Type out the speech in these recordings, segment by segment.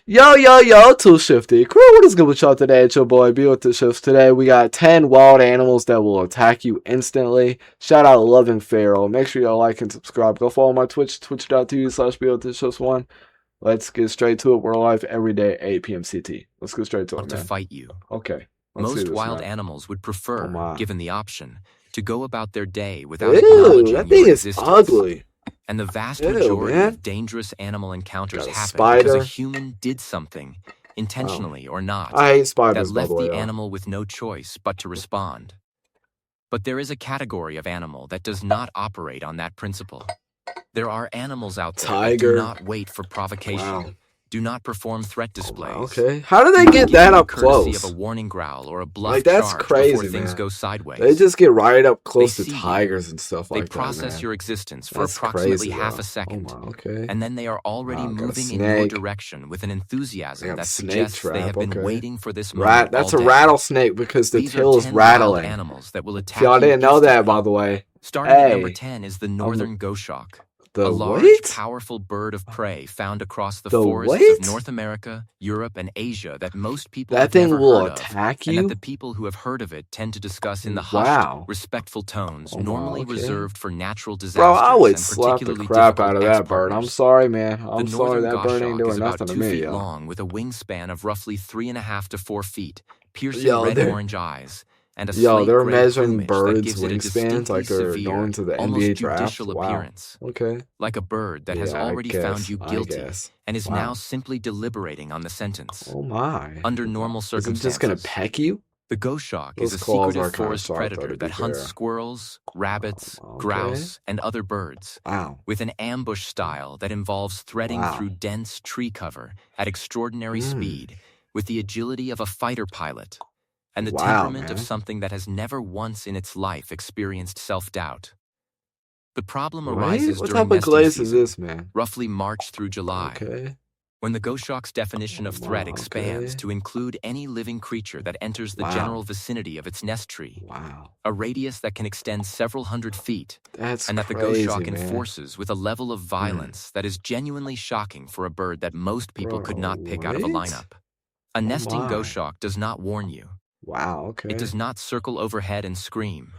Yo, Too Shifty crew, what is good with y'all today? It's your boy Bwithdashifts. Today we got 10 wild animals that will attack you instantly. Shout out Loving Pharaoh. Make sure y'all like and subscribe. Go follow my Twitch, twitch.tv/Bwithdashifts1. Let's get straight to it. We're live every day, 8 p.m. CT. Let's get straight to it, To man. fight you. Okay. Most wild animals would prefer, given the option, to go about their day without Ew, acknowledging that thing your is existence. ugly. And the vast majority of dangerous animal encounters happen because a human did something, intentionally or not, I hate spiders, that left by the way, the animal with no choice but to respond. But there is a category of animal that does not operate on that principle. There are animals out there that do not wait for provocation. Do not perform threat displays. Okay. How do they get that up close? Of a warning growl or a bluff like, that's charge crazy, before things go sideways. They just get right up close to tigers and stuff like that. They process your existence for approximately half a second. And then they are already moving in your direction with an enthusiasm that suggests they have been waiting for this moment. That's a rattlesnake because the tail is rattling. Animals that will attack y'all didn't know that, by the way. Starting at number 10 is the northern goshawk. A large, powerful bird of prey found across the forests of North America, Europe, and Asia that most people have never heard of, and that the people who have heard of it tend to discuss in the hushed, respectful tones normally reserved for natural disasters. Bro, I would slap the crap out of that bird. I'm sorry, man. I'm sorry, that bird ain't doing nothing to me. 2 feet long with a wingspan of roughly 3.5 to 4 feet, piercing red-orange eyes. And they're measuring birds' wingspans like they're going to the NBA draft. Appearance. Okay. Like a bird that has already found you guilty and is now simply deliberating on the sentence. Oh my. Under normal circumstances. Is it just going to peck you? The goshawk is a secretive forest predator that hunts squirrels, rabbits, grouse, and other birds. With an ambush style that involves threading through dense tree cover at extraordinary speed with the agility of a fighter pilot. And the temperament of something that has never once in its life experienced self-doubt. The problem arises during nesting season, roughly March through July, when the goshawk's definition of threat expands to include any living creature that enters the general vicinity of its nest tree, a radius that can extend several hundred feet, and that the goshawk enforces with a level of violence that is genuinely shocking for a bird that most people could not pick out of a lineup. A nesting goshawk does not warn you. It does not circle overhead and scream.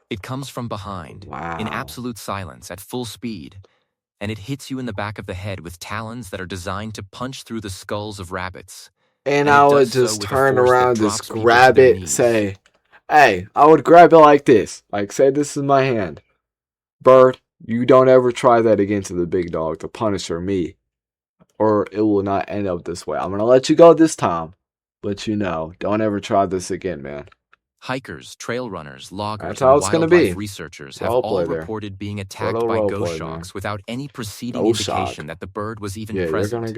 It comes from behind, in absolute silence, at full speed, and it hits you in the back of the head with talons that are designed to punch through the skulls of rabbits. And I would just turn around, just grab it, say, hey, I would grab it like this. Like, say this is my hand. Bird, you don't ever try that again to the big dog, the Punisher, me. Or it will not end up this way. I'm going to let you go this time. But don't ever try this again, man. Hikers, trail runners, loggers, and wildlife researchers have all reported being attacked by goshawks without any preceding indication that the bird was even present.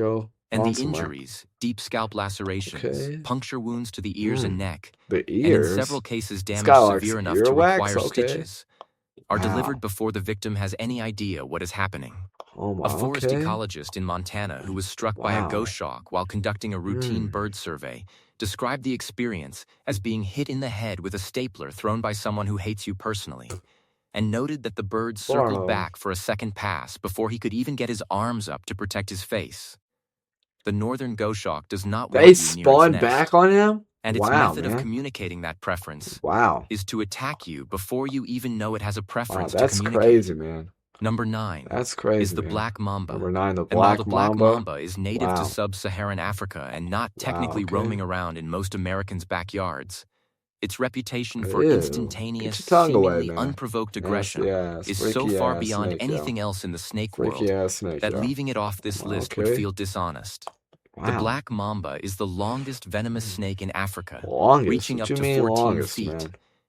And the injuries, deep scalp lacerations, puncture wounds to the ears and neck, and in several cases damage severe enough to require stitches, are delivered before the victim has any idea what is happening. A forest ecologist in Montana who was struck by a goshawk while conducting a routine bird survey described the experience as being hit in the head with a stapler thrown by someone who hates you personally, and noted that the bird circled back for a second pass before he could even get his arms up to protect his face. The northern goshawk does not want you near its nest. They spawned back on him? And its method of communicating that preference is to attack you before you even know it has a preference to communicate. That's crazy, man. Number 9 is the black mamba. Number 9, the black mamba is native to sub-Saharan Africa and not technically roaming around in most Americans' backyards. Its reputation for instantaneous, seemingly unprovoked aggression is so far beyond anything else in the snake world that leaving it off this list would feel dishonest. The black mamba is the longest venomous snake in Africa, reaching up to 14 feet,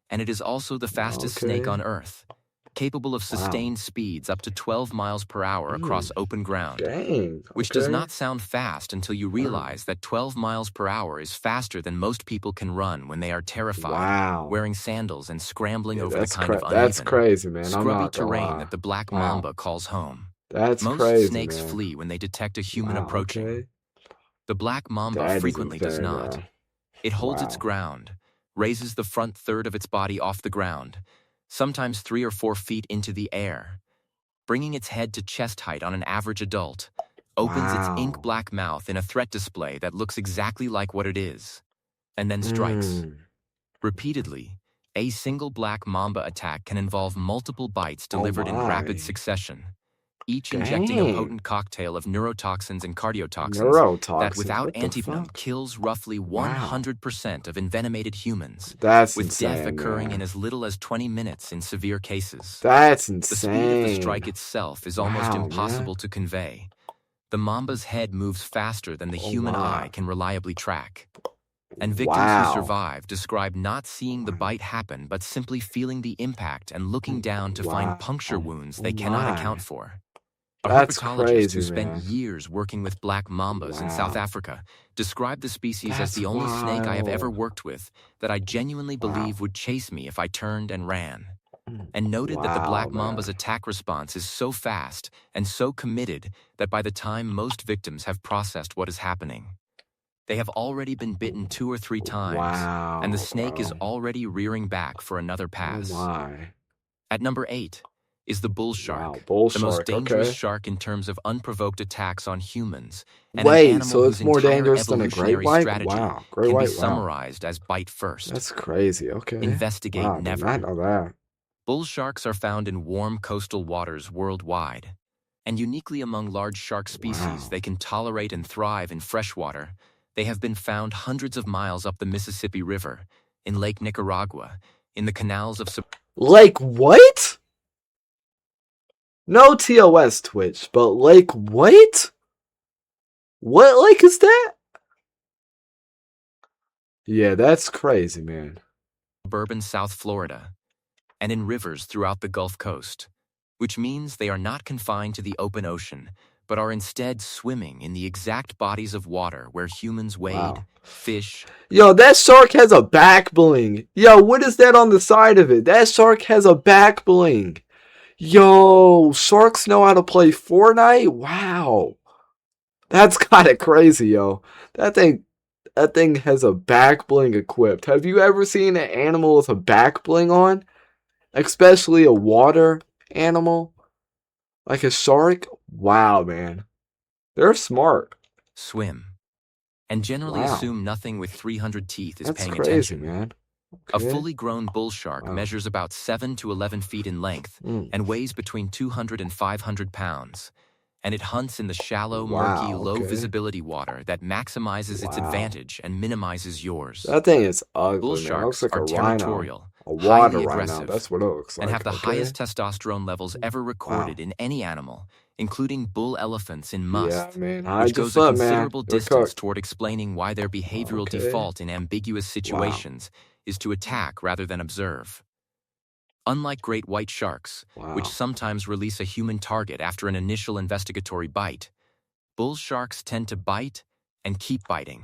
and it is also the fastest snake on Earth, capable of sustained speeds up to 12 miles per hour across open ground, which does not sound fast until you realize that 12 miles per hour is faster than most people can run when they are terrified, wearing sandals and scrambling over the kind of uneven, scrubby terrain that the black mamba calls home. Most snakes flee when they detect a human approaching. The black mamba frequently does not. It holds its ground, raises the front third of its body off the ground, sometimes 3 or 4 feet into the air, bringing its head to chest height on an average adult, opens its ink-black mouth in a threat display that looks exactly like what it is, and then strikes. Repeatedly, a single black mamba attack can involve multiple bites delivered in rapid succession, each injecting a potent cocktail of neurotoxins and cardiotoxins that, without antivenom, kills roughly 100% of envenomated humans, That's with insane, death occurring man. in as little as 20 minutes in severe cases. That's insane. The speed of the strike itself is almost impossible to convey. The mamba's head moves faster than the human eye can reliably track. And victims who survive describe not seeing the bite happen, but simply feeling the impact and looking down to find puncture wounds they cannot account for. A herpetologist who spent years working with black mambas in South Africa described the species as the only snake I have ever worked with that I genuinely believe would chase me if I turned and ran, and noted that the black mamba's attack response is so fast and so committed that by the time most victims have processed what is happening, they have already been bitten 2 or 3 times, and the snake is already rearing back for another pass. At number 8 is the bull shark, the most dangerous shark in terms of unprovoked attacks on humans, and an animal so it's whose more entire dangerous than a great evolutionary white? strategy can be summarized as bite first. That's crazy. Okay. Investigate never. I did not know that. Bull sharks are found in warm coastal waters worldwide, and uniquely among large shark species, they can tolerate and thrive in freshwater. They have been found hundreds of miles up the Mississippi River, in Lake Nicaragua, in the canals of... Lake what? No TOS Twitch, but Lake what? What lake is that? Yeah, that's crazy, man. Suburban South Florida, and in rivers throughout the Gulf Coast, which means they are not confined to the open ocean, but are instead swimming in the exact bodies of water where humans wade, fish. Yo, that shark has a back bling. Yo, what is that on the side of it? That shark has a back bling. Yo, sharks know how to play Fortnite? Wow. That's kind of crazy, yo. That thing has a back bling equipped. Have you ever seen an animal with a back bling on? Especially a water animal? Like a shark? Wow, man. They're smart. Swim. And generally assume nothing with 300 teeth is paying crazy, attention. Man. Okay. A fully grown bull shark measures about 7 to 11 feet in length and weighs between 200 and 500 pounds. And it hunts in the shallow, murky, low-visibility water that maximizes its advantage and minimizes yours. That thing is ugly. Bull sharks like are territorial, a water highly aggressive, That's what it looks like. And have the highest testosterone levels ever recorded in any animal, including bull elephants in Must, which goes a considerable distance toward explaining why their behavioral default in ambiguous situations is to attack rather than observe. Unlike great white sharks, which sometimes release a human target after an initial investigatory bite, bull sharks tend to bite and keep biting,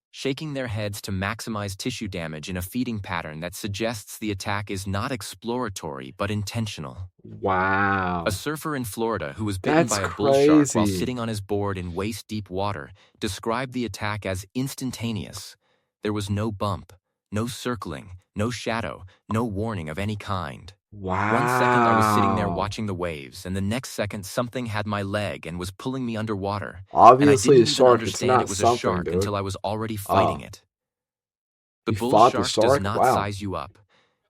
shaking their heads to maximize tissue damage in a feeding pattern that suggests the attack is not exploratory but intentional. Wow. A surfer in Florida who was bitten by a bull shark while sitting on his board in waist-deep water described the attack as instantaneous. There was no bump, no circling, no shadow, no warning of any kind. Wow. 1 second I was sitting there watching the waves, and the next second something had my leg and was pulling me underwater. Obviously, and I a shark. It's not it was something, a shark dude. until I was already fighting it. The bull shark does not size you up.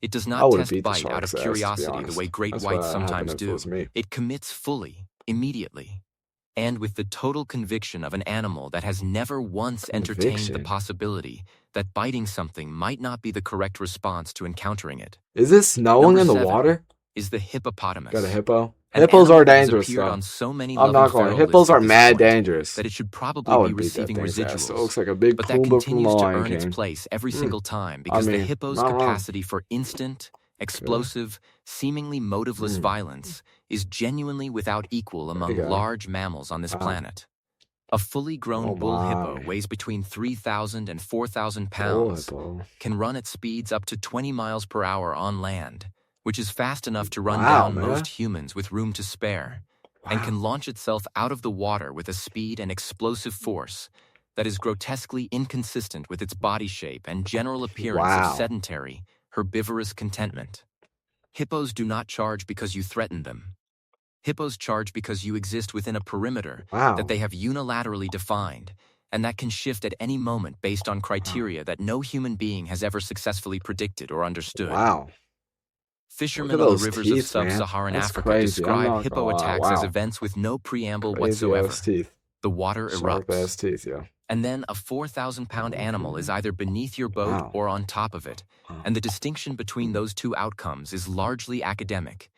It does not test bite out of curiosity the way great whites sometimes do. It commits fully, immediately, and with the total conviction of an animal that has never once entertained the possibility that biting something might not be the correct response to encountering it. Is it snowing in the water? Is the hippopotamus. Got a hippo? Hippos are dangerous, though. On so many I'm not going. Hippos are mad dangerous. That it should probably be receiving residuals. It looks like a big but that Pumbaa continues from to Lion earn its King. place every single time because the hippo's capacity for instant, explosive, seemingly motiveless violence is genuinely without equal among large mammals on this planet. A fully grown bull hippo weighs between 3,000 and 4,000 pounds, can run at speeds up to 20 miles per hour on land, which is fast enough to run down most humans with room to spare, and can launch itself out of the water with a speed and explosive force that is grotesquely inconsistent with its body shape and general appearance of sedentary, herbivorous contentment. Hippos do not charge because you threaten them. Hippos charge because you exist within a perimeter that they have unilaterally defined, and that can shift at any moment based on criteria that no human being has ever successfully predicted or understood. Wow. Fishermen on the rivers of sub-Saharan Africa describe hippo attacks as events with no preamble whatsoever. The water erupts. Teeth, yeah. And then a 4,000-pound animal is either beneath your boat or on top of it. And the distinction between those two outcomes is largely academic,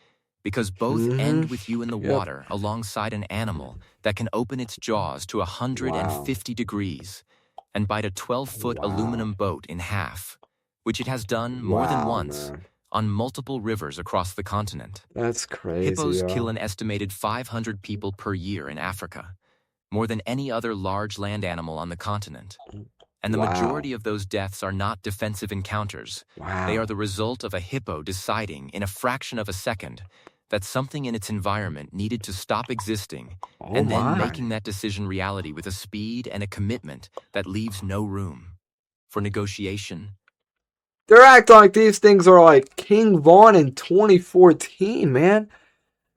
because both end with you in the water alongside an animal that can open its jaws to 150 degrees and bite a 12-foot aluminum boat in half, which it has done more than once on multiple rivers across the continent. That's crazy. Hippos kill an estimated 500 people per year in Africa, more than any other large land animal on the continent. And the majority of those deaths are not defensive encounters. They are the result of a hippo deciding in a fraction of a second that something in its environment needed to stop existing, and then making that decision reality with a speed and a commitment that leaves no room for negotiation. They're acting like these things are like King Von in 2014, man.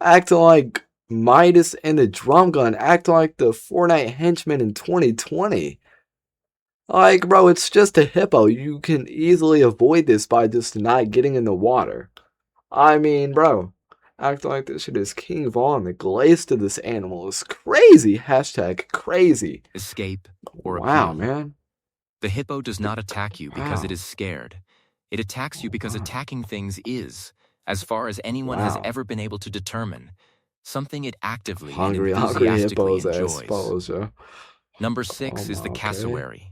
Acting like Midas and the Drum Gun. Acting like the Fortnite Henchman in 2020. Like, bro, it's just a hippo. You can easily avoid this by just not getting in the water. I mean, bro, acting like this shit is King Von. The glaze to this animal is crazy. Hashtag crazy. Escape or appeal. Wow, man. The hippo does not attack you because it is scared. It attacks you because attacking things is, as far as anyone has ever been able to determine, something it actively and enthusiastically enjoys. Number 6 is the cassowary.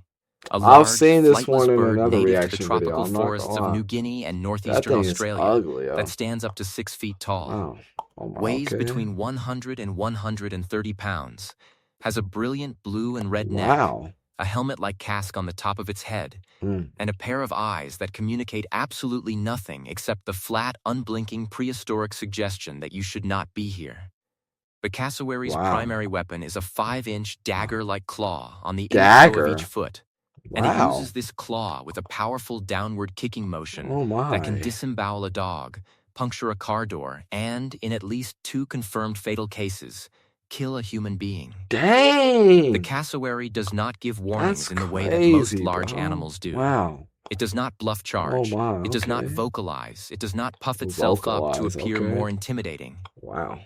A large, flightless bird native to the tropical forests of New Guinea and northeastern Australia that stands up to 6 feet tall, weighs between 100 and 130 pounds, has a brilliant blue and red neck, a helmet-like casque on the top of its head, and a pair of eyes that communicate absolutely nothing except the flat, unblinking, prehistoric suggestion that you should not be here. The cassowary's primary weapon is a 5-inch dagger-like claw on the inner toe of each foot. And it uses this claw with a powerful downward kicking motion that can disembowel a dog, puncture a car door, and, in at least 2 confirmed fatal cases, kill a human being. Dang! The cassowary does not give warnings in the way that most large animals do. It does not bluff charge. It does not vocalize. It does not puff itself up to appear more intimidating.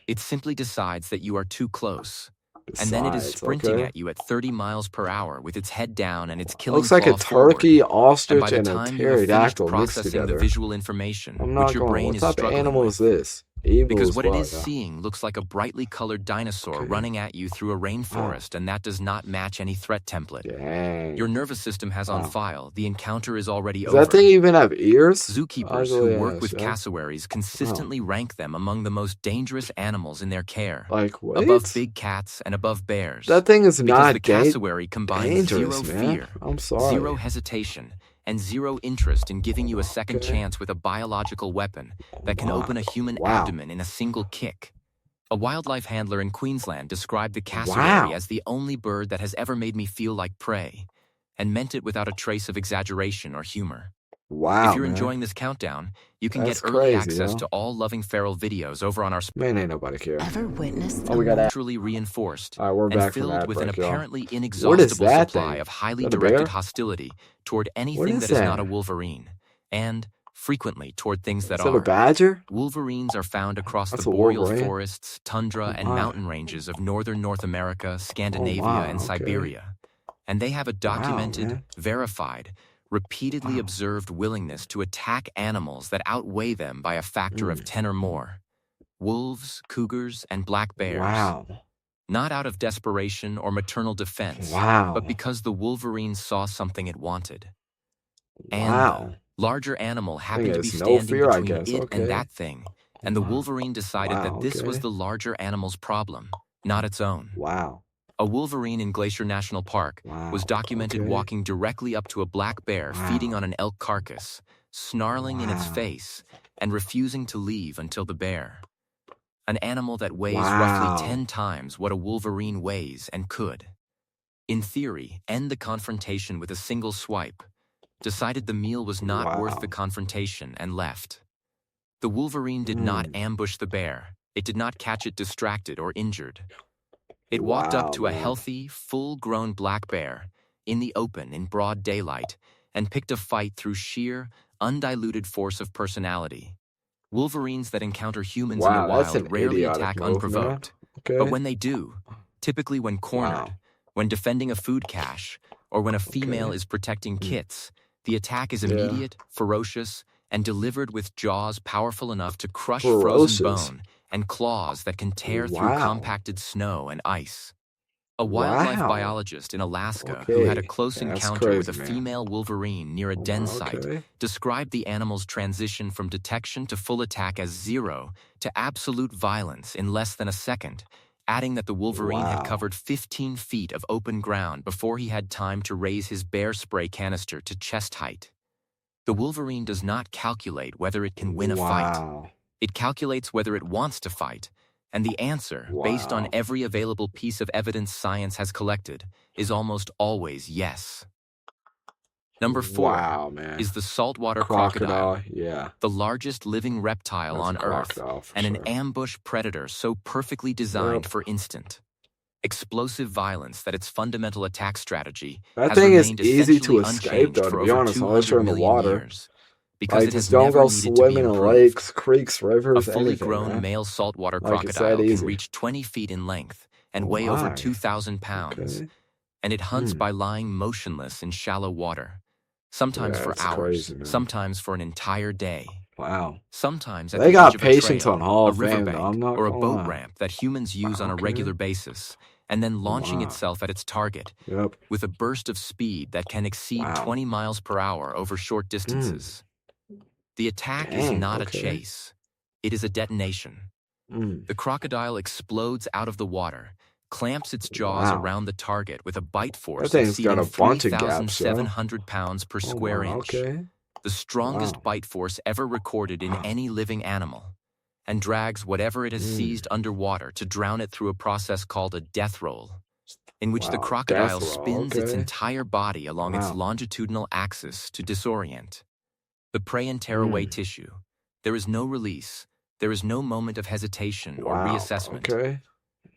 It simply decides that you are too close. And then it is sprinting at you at 30 miles per hour with its head down and its killing claw forward. Looks like a turkey, ostrich, and a pterodactyl mixed processing together. The visual information, which your brain is struggling with. What type of animal is this? Evil because what it is seeing looks like a brightly colored dinosaur running at you through a rainforest, and that does not match any threat template. Dang. Your nervous system has on file. The encounter is already over. Does that thing even have ears? Zookeepers who work with cassowaries consistently rank them among the most dangerous animals in their care. Like what? Above big cats and above bears. That thing is not the cassowary combines zero fear, I'm sorry. zero hesitation, and zero interest in giving you a second chance with a biological weapon that can open a human abdomen in a single kick. A wildlife handler in Queensland described the cassowary as the only bird that has ever made me feel like prey, and meant it without a trace of exaggeration or humor. If you're enjoying this countdown, you can get early access to all Loving Feral videos over on our Man, ain't nobody care. Ever witnessed we got naturally reinforced we're and back filled with an break, apparently inexhaustible supply thing? of highly Is that a directed bear? hostility toward anything that is not a wolverine, and frequently toward things that Is that are. a badger? Wolverines are found across That's the a boreal wolverine? forests, tundra, and mountain ranges of northern North America, Scandinavia, and okay. Siberia. And they have a documented, man. verified, repeatedly observed willingness to attack animals that outweigh them by a factor of 10 or more. Wolves, cougars, and black bears. Not out of desperation or maternal defense, but because the wolverine saw something it wanted. And the larger animal happened to be standing between it and that thing, and the wolverine decided that this was the larger animal's problem, not its own. A wolverine in Glacier National Park was documented walking directly up to a black bear feeding on an elk carcass, snarling in its face, and refusing to leave until the bear. An animal that weighs roughly 10 times what a wolverine weighs and could, in theory, end the confrontation with a single swipe, decided the meal was not worth the confrontation and left. The wolverine did not ambush the bear, It did not catch it distracted or injured. It walked up to a healthy, full-grown black bear in the open in broad daylight and picked a fight through sheer, undiluted force of personality. Wolverines that encounter humans in the wild rarely attack unprovoked. But when they do, typically when cornered, when defending a food cache, or when a female is protecting kits, the attack is immediate, ferocious, and delivered with jaws powerful enough to crush frozen bone and claws that can tear through compacted snow and ice. A wildlife biologist in Alaska who had a close encounter with a female wolverine near a den site described the animal's transition from detection to full attack as 0 to absolute violence in less than a second, adding that the wolverine had covered 15 feet of open ground before he had time to raise his bear spray canister to chest height. The wolverine does not calculate whether it can win a fight. It calculates whether it wants to fight. And the answer, based on every available piece of evidence science has collected, is almost always yes. Number 4 is the saltwater crocodile, the largest living reptile on Earth, and an ambush predator so perfectly designed for instant, explosive violence that its fundamental attack strategy has remained essentially unchanged for over 200 million years. Because it has never needed to be improved. Lakes, creeks, rivers, a fully grown male saltwater crocodile can reach 20 feet in length and weigh over 2,000 pounds, and it hunts by lying motionless in shallow water, sometimes for hours, sometimes for an entire day. Sometimes at the edge of a trail, a riverbank, or a boat ramp that humans use on a regular basis, and then launching itself at its target with a burst of speed that can exceed 20 miles per hour over short distances. The attack is not a chase. It is a detonation. The crocodile explodes out of the water, clamps its jaws around the target with a bite force exceeding 3,700 pounds per square inch, the strongest bite force ever recorded in any living animal, and drags whatever it has seized underwater to drown it through a process called a death roll, in which the crocodile spins its entire body along its longitudinal axis to disorient. The prey and tear away tissue. There is no release. There is no moment of hesitation or reassessment.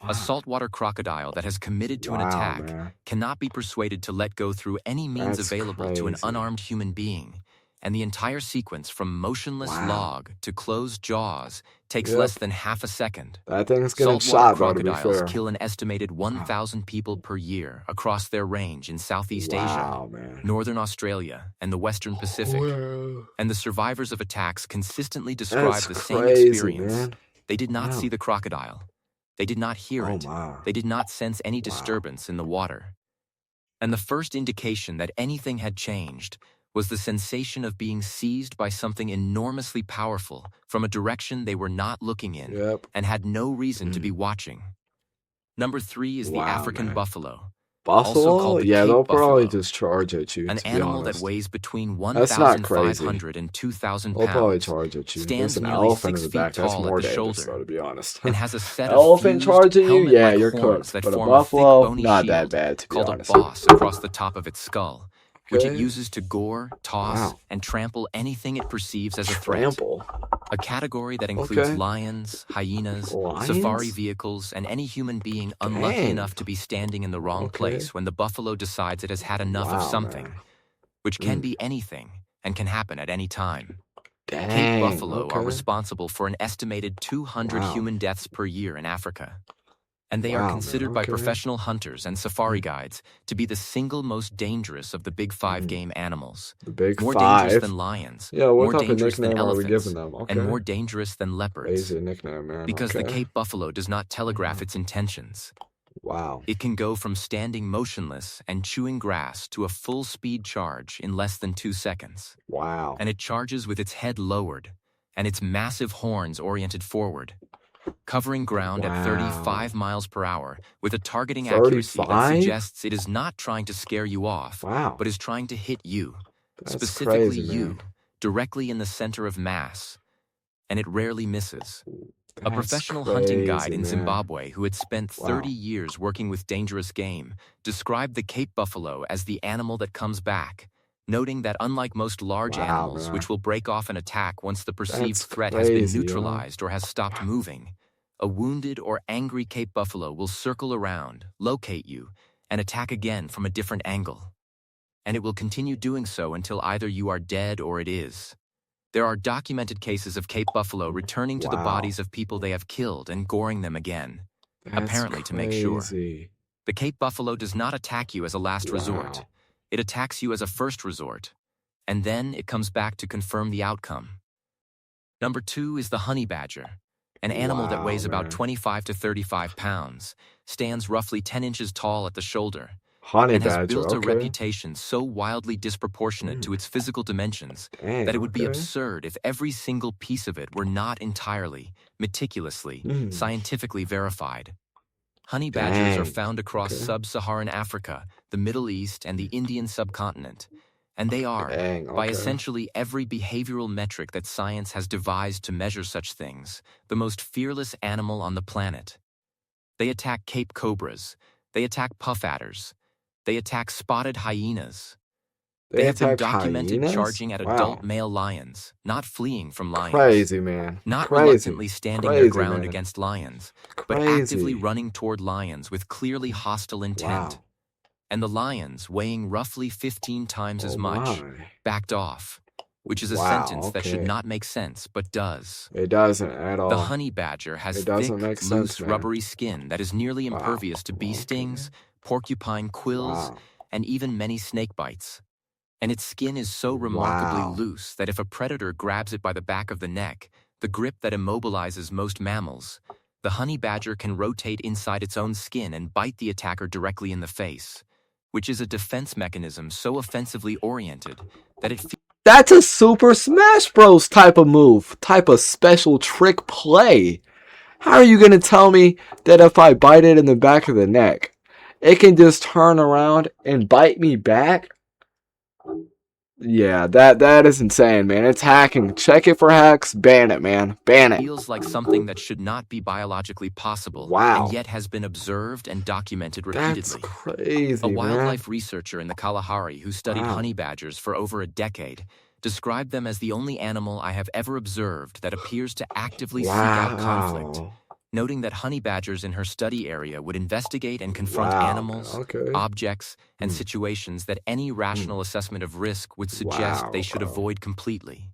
A saltwater crocodile that has committed to an attack cannot be persuaded to let go through any means available to an unarmed human being, and the entire sequence from motionless log to closed jaws takes less than half a second. That thing's getting shot, crocodiles kill an estimated 1,000 people per year across their range in Southeast Asia, Northern Australia, and the Western Pacific. And the survivors of attacks consistently describe the same experience. They did not see the crocodile. They did not hear it. They did not sense any disturbance in the water. And the first indication that anything had changed was the sensation of being seized by something enormously powerful from a direction they were not looking in and had no reason to be watching. Number 3 is the African buffalo. Also called the they'll Cape probably buffalo, just charge at you. an to be animal honest. that weighs between That's not crazy. 1,500 and 2,000 They'll probably pounds, charge at you. stands There's an nearly elephant 6 in the feet back. That's tall more at the dangerous, shoulder, though, to be honest. and has a set Elephant of fused, charging you? Yeah, helmet-like you're horns cooked. that But a form a thick buffalo, bony not shield that bad, to be called honest. a boss across the top of its skull, which it Okay. uses to gore, toss, and trample anything it perceives as a threat. Trample. A category that includes Okay. lions, hyenas, Lions? safari vehicles, and any human being unlucky Dang. enough to be standing in the wrong place when the buffalo decides it has had enough of Wow, something, man. which can be anything and can happen at any time. Dang. Cape buffalo are okay. responsible for an estimated 200 Wow. human deaths per year in Africa. And they Wow, are man, considered by okay. professional hunters and safari guides to be the single most dangerous of the big 5 game animals. The big More 5. dangerous than lions, Yeah, what more type of dangerous than nickname are we elephants, giving them? Okay. and more dangerous than leopards. Crazy nickname, man. Because the okay. Cape buffalo does not telegraph its intentions. Wow. It can go from standing motionless and chewing grass to a full-speed charge in less than 2 seconds. Wow. And it charges with its head lowered and its massive horns oriented forward, covering ground at 35 miles per hour with a targeting accuracy that 35? suggests it is not trying to scare you off, Wow. but is trying to hit you, That's specifically crazy, you, man. directly in the center of mass, and it rarely misses. A That's professional hunting guide crazy, in man. Zimbabwe who had spent 30 Wow. years working with dangerous game described the Cape buffalo as the animal that comes back, noting that unlike most large Wow, animals man. which will break off an attack once the perceived That's threat has been crazy, yo. neutralized or has stopped moving, a wounded or angry Cape buffalo will circle around, locate you, and attack again from a different angle. And it will continue doing so until either you are dead or it is. There are documented cases of Cape buffalo returning to the bodies of people they have killed and goring them again, apparently to make sure. The Cape buffalo does not attack you as a last resort. It attacks you as a first resort, and then it comes back to confirm the outcome. Number 2 is the honey badger, an animal that weighs about 25 to 35 pounds, stands roughly 10 inches tall at the shoulder, and has built a reputation so wildly disproportionate to its physical dimensions that it would be absurd if every single piece of it were not entirely, meticulously, scientifically verified. Honey badgers are found across sub-Saharan Africa, the Middle East, and the Indian subcontinent, and they are, by essentially every behavioral metric that science has devised to measure such things, the most fearless animal on the planet. They attack Cape cobras, they attack puff adders, they attack spotted hyenas. They have been documented charging at adult male lions, not fleeing from lions. Crazy, man. Not reluctantly standing their ground against lions, but actively running toward lions with clearly hostile intent. And the lions, weighing roughly 15 times as much, backed off, which is a sentence that should not make sense, but does. It doesn't at all. The honey badger has thick, loose, rubbery skin that is nearly impervious to bee stings, porcupine quills, and even many snake bites. And its skin is so remarkably loose that if a predator grabs it by the back of the neck, the grip that immobilizes most mammals, the honey badger can rotate inside its own skin and bite the attacker directly in the face, which is a defense mechanism so offensively oriented that it feels... That's a Super Smash Bros. Type of move, type of special trick play. How are you going to tell me that if I bite it in the back of the neck, it can just turn around and bite me back? Yeah, that is insane, man. It's hacking. Check it for hacks. Ban it, man. Ban it. Feels like something that should not be biologically possible, and yet has been observed and documented repeatedly. That's crazy, A wildlife researcher in the Kalahari who studied honey badgers for over a decade described them as the only animal I have ever observed that appears to actively seek out conflict, noting that honey badgers in her study area would investigate and confront animals, objects, and situations that any rational assessment of risk would suggest they should avoid completely.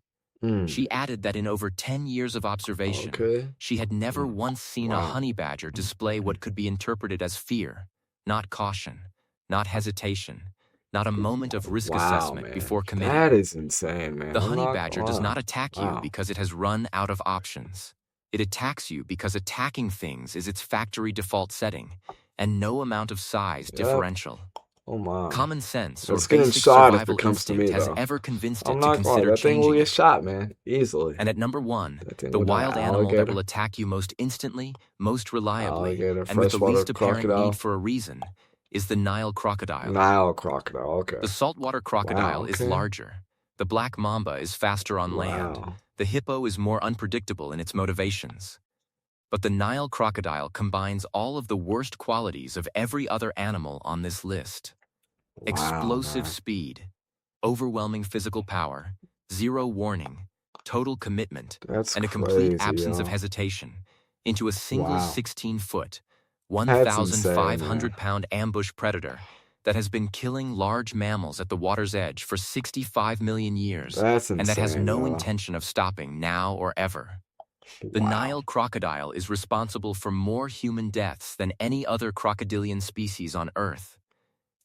She added that in over 10 years of observation, she had never once seen a honey badger display what could be interpreted as fear, not caution, not hesitation, not a moment of risk assessment before committing. That is insane, man. The honey badger does not attack you because it has run out of options. It attacks you because attacking things is its factory default setting, and no amount of size differential. Common sense or basic survival instinct has ever convinced it to consider that thing will changing get shot, man. Easily. And at number 1, the wild animal that will attack you most instantly, most reliably, and with the least apparent need for a reason, is the Nile crocodile. Nile crocodile, The saltwater crocodile is larger. The black mamba is faster on land. The hippo is more unpredictable in its motivations. But the Nile crocodile combines all of the worst qualities of every other animal on this list. Explosive speed, overwhelming physical power, zero warning, total commitment, and a complete absence of hesitation into a single 16-foot, 1,500-pound ambush predator that has been killing large mammals at the water's edge for 65 million years and that has no intention of stopping now or ever. The Nile crocodile is responsible for more human deaths than any other crocodilian species on Earth,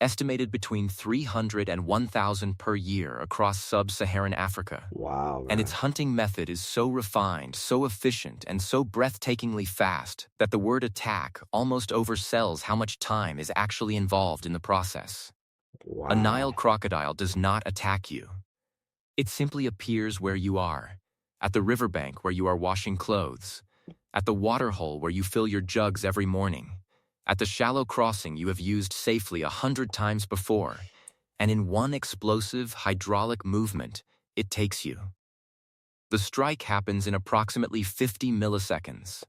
estimated between 300 and 1,000 per year across sub-Saharan Africa. And its hunting method is so refined, so efficient, and so breathtakingly fast that the word attack almost oversells how much time is actually involved in the process. A Nile crocodile does not attack you. It simply appears where you are, at the riverbank where you are washing clothes, at the waterhole where you fill your jugs every morning, at the shallow crossing you have used safely 100 times before, and in one explosive hydraulic movement, it takes you. The strike happens in approximately 50 milliseconds.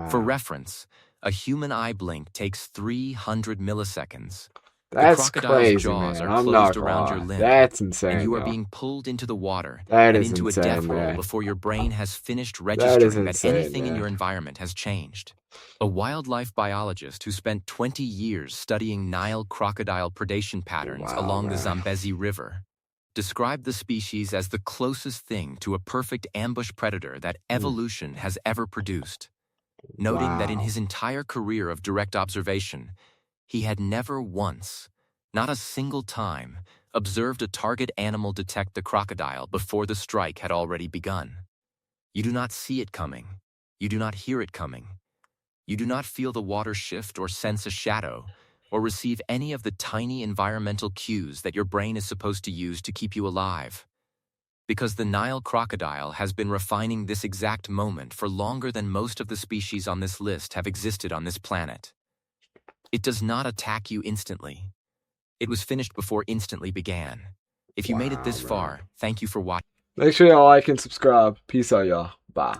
For reference, a human eye blink takes 300 milliseconds. That's crazy, man. I'm not around your gonna lie. limb, That's insane, and you are yo. being pulled into the water That and is into a insane, death roll man. before your brain has finished That is registering that insane, anything in man. your environment has changed. A wildlife biologist who spent 20 years studying Nile crocodile predation patterns along the Zambezi River described the species as the closest thing to a perfect ambush predator that evolution has ever produced, noting that in his entire career of direct observation, he had never once, not a single time, observed a target animal detect the crocodile before the strike had already begun. You do not see it coming. You do not hear it coming. You do not feel the water shift or sense a shadow, or receive any of the tiny environmental cues that your brain is supposed to use to keep you alive. Because the Nile crocodile has been refining this exact moment for longer than most of the species on this list have existed on this planet. It does not attack you instantly. It was finished before instantly began. If you made it this far, thank you for watching. Make sure y'all like and subscribe. Peace out, y'all. Bye.